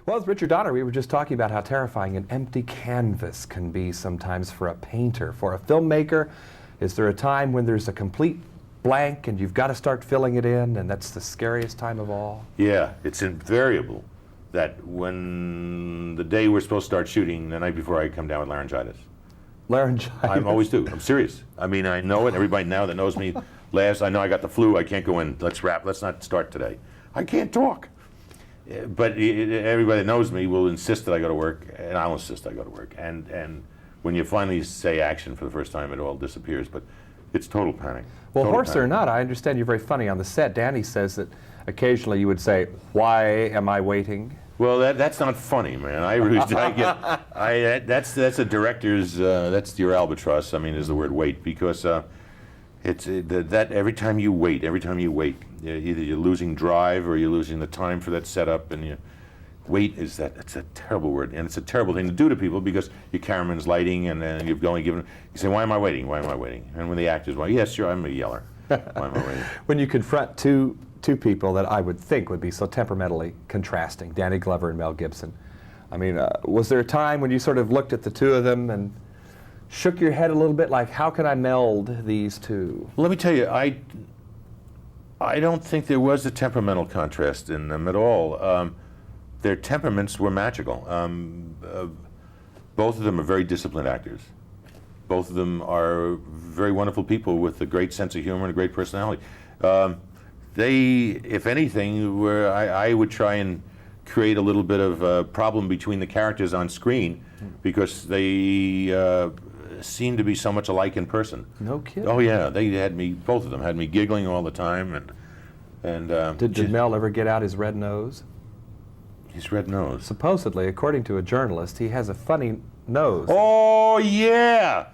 Well, with Richard Donner, we were just talking about how terrifying an empty canvas can be sometimes for a painter. For a filmmaker, is there a time when there's a complete blank and you've got to start filling it in, and that's the scariest time of all? Yeah, it's invariable that when the day we're supposed to start shooting, the night before, I come down with laryngitis. Laryngitis? I always do. I'm serious. I mean, I know it. Everybody now that knows me laughs. I know I got the flu. I can't go in. Let's wrap. Let's not start today. I can't talk. But everybody that knows me will insist that I go to work, and I'll insist I go to work. And when you finally say action for the first time, it all disappears. But it's total panic. Well, total horse panic. or not, I understand you're very funny on the set. Danny says that occasionally you would say, "Why am I waiting?" Well, that's not funny, man. That's a director's. That's your albatross. I mean, is the word wait, because it's that every time you wait, either you're losing drive or you're losing the time for that setup, and wait is it's a terrible word, and it's a terrible thing to do to people, because your cameraman's lighting, and then you're going you say, "Why am I waiting? Why am I waiting?" And when the actor's, "Well, yes, sure, I'm a yeller. Why am I waiting?" When you confront two people that I would think would be so temperamentally contrasting, Danny Glover and Mel Gibson, I mean, was there a time when you sort of looked at the two of them and shook your head a little bit, like, how can I meld these two? Let me tell you, I don't think there was a temperamental contrast in them at all. Their temperaments were magical. Both of them are very disciplined actors. Both of them are very wonderful people with a great sense of humor and a great personality. They, if anything, I would try and create a little bit of a problem between the characters on screen, because they seem to be so much alike in person. No kidding. Oh yeah, both of them had me giggling all the time, and did Mel ever get out his red nose? His red nose. Supposedly, according to a journalist, he has a funny nose. Oh yeah,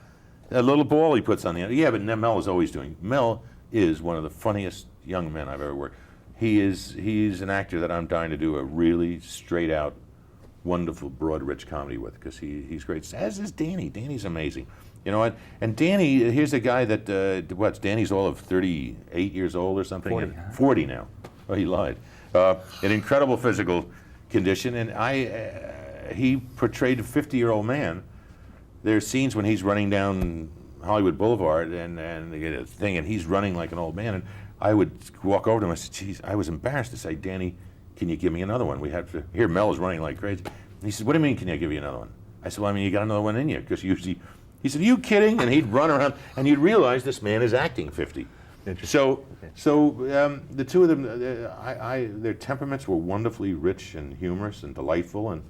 that little ball he puts on the end. Yeah, but Mel is always doing. Mel is one of the funniest young men I've ever worked. He's an actor that I'm dying to do a really straight out, wonderful, broad, rich comedy with, because he's great. As is Danny. Danny's amazing. You know what? And Danny, here's a guy that Danny's all of 38 years old or something. 40, huh? 40 now. Oh, he lied. An incredible physical condition, and he portrayed a 50-year-old man. There's scenes when he's running down Hollywood Boulevard and they get a thing, and he's running like an old man, and I would walk over to him. I said, "Geez," I was embarrassed to say, "Danny, can you give me another one? We have to." Here, Mel is running like crazy. And he said, "What do you mean, can I give you another one?" I said, "Well, I mean, you got another one in you, because usually." He said, "Are you kidding?" And he'd run around, and you'd realize this man is acting 50. So the two of them, their temperaments were wonderfully rich and humorous and delightful and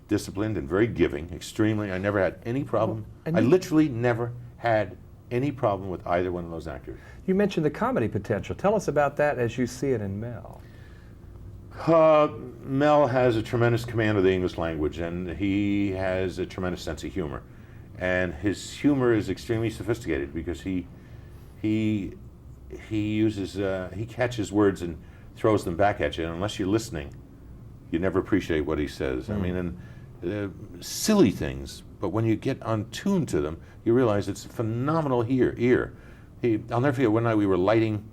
disciplined and very giving, extremely. I never had any problem. I literally never had any problem with either one of those actors. You mentioned the comedy potential. Tell us about that as you see it in Mel. Mel has a tremendous command of the English language, and he has a tremendous sense of humor. And his humor is extremely sophisticated, because he catches words and throws them back at you, and unless you're listening, you never appreciate what he says. I mean, and silly things, but when you get untuned to them, you realize it's a phenomenal ear. I'll never forget, one night we were lighting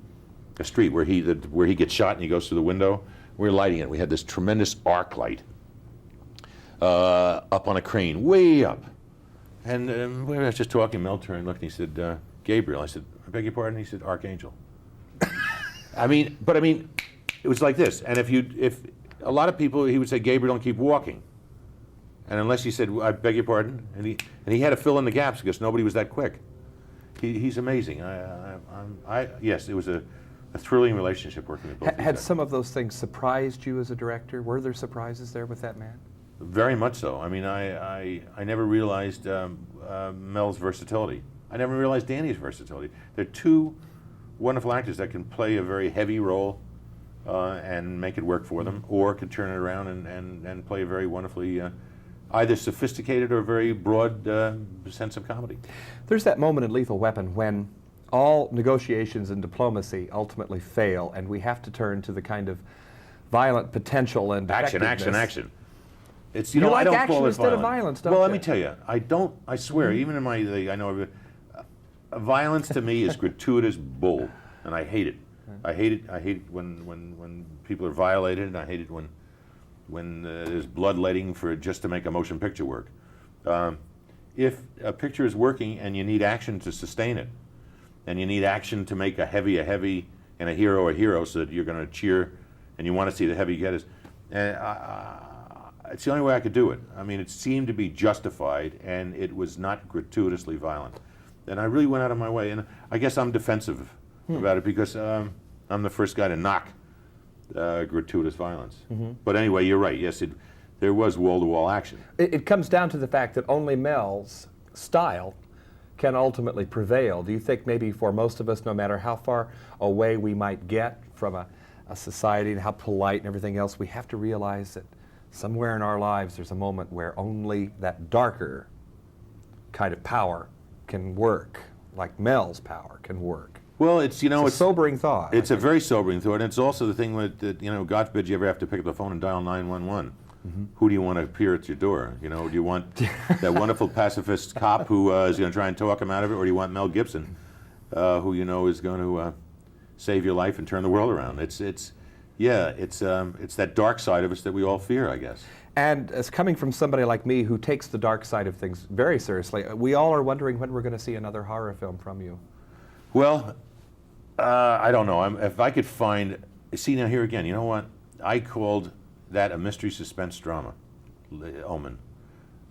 a street where he gets shot and he goes through the window. We were lighting it. We had this tremendous arc light up on a crane, way up. And we were just talking. Mel turned and looked, and he said, "Gabriel." I said, "I beg your pardon?" He said, "Archangel." I mean, it was like this. And if a lot of people, he would say, "Gabriel," and keep walking. And unless he said, "I beg your pardon," and he had to fill in the gaps, because nobody was that quick. He's amazing. Yes, it was a thrilling relationship working with both. Had some of those things surprised you as a director? Were there surprises there with that man? Very much so. I mean, I never realized Mel's versatility. I never realized Danny's versatility. They're two wonderful actors that can play a very heavy role and make it work for them, or can turn it around and play a very wonderfully either sophisticated or very broad sense of comedy. There's that moment in Lethal Weapon when all negotiations and diplomacy ultimately fail, and we have to turn to the kind of violent potential and Action. It's, you you know, like I don't action call it instead of violence, don't well, you? let me tell you, I don't. I swear, even in I know violence to me is gratuitous bull, and I hate it. I hate it when people are violated, and I hate it when when there's bloodletting for just to make a motion picture work. If a picture is working and you need action to sustain it, and you need action to make a heavy, and a hero so that you're going to cheer and you want to see the heavy getters, it's the only way I could do it. I mean, it seemed to be justified, and it was not gratuitously violent. And I really went out of my way, and I guess I'm defensive about it because I'm the first guy to knock gratuitous violence. But anyway, you're right. Yes, there was wall-to-wall action. It comes down to the fact that only Mel's style can ultimately prevail. Do you think maybe for most of us, no matter how far away we might get from a society and how polite and everything else, we have to realize that somewhere in our lives there's a moment where only that darker kind of power can work, like Mel's power can work? Well, it's a sobering thought. It's a very sobering thought, and it's also the thing with that, God forbid you ever have to pick up the phone and dial 911. Who do you want to appear at your door? Do you want that wonderful pacifist cop who is going to try and talk him out of it, or do you want Mel Gibson, who is going to save your life and turn the world around? It's that dark side of us that we all fear, I guess. And as coming from somebody like me who takes the dark side of things very seriously, we all are wondering when we're going to see another horror film from you. Well, I don't know. If I could find, see now here again, you know what? I called that a mystery suspense drama, Omen,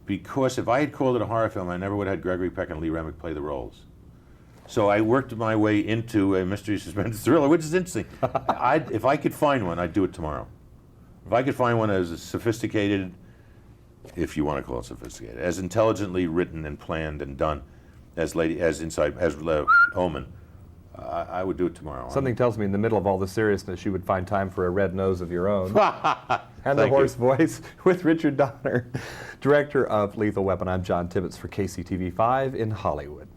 because if I had called it a horror film, I never would have had Gregory Peck and Lee Remick play the roles. So I worked my way into a mystery suspense thriller, which is interesting. If I could find one, I'd do it tomorrow. If I could find one as sophisticated, if you want to call it sophisticated, as intelligently written and planned and done as Omen, I would do it tomorrow. Something tells me in the middle of all the seriousness you would find time for a red nose of your own. And the Thank hoarse you. voice with Richard Donner, director of Lethal Weapon. I'm John Tibbetts for KCTV5 in Hollywood.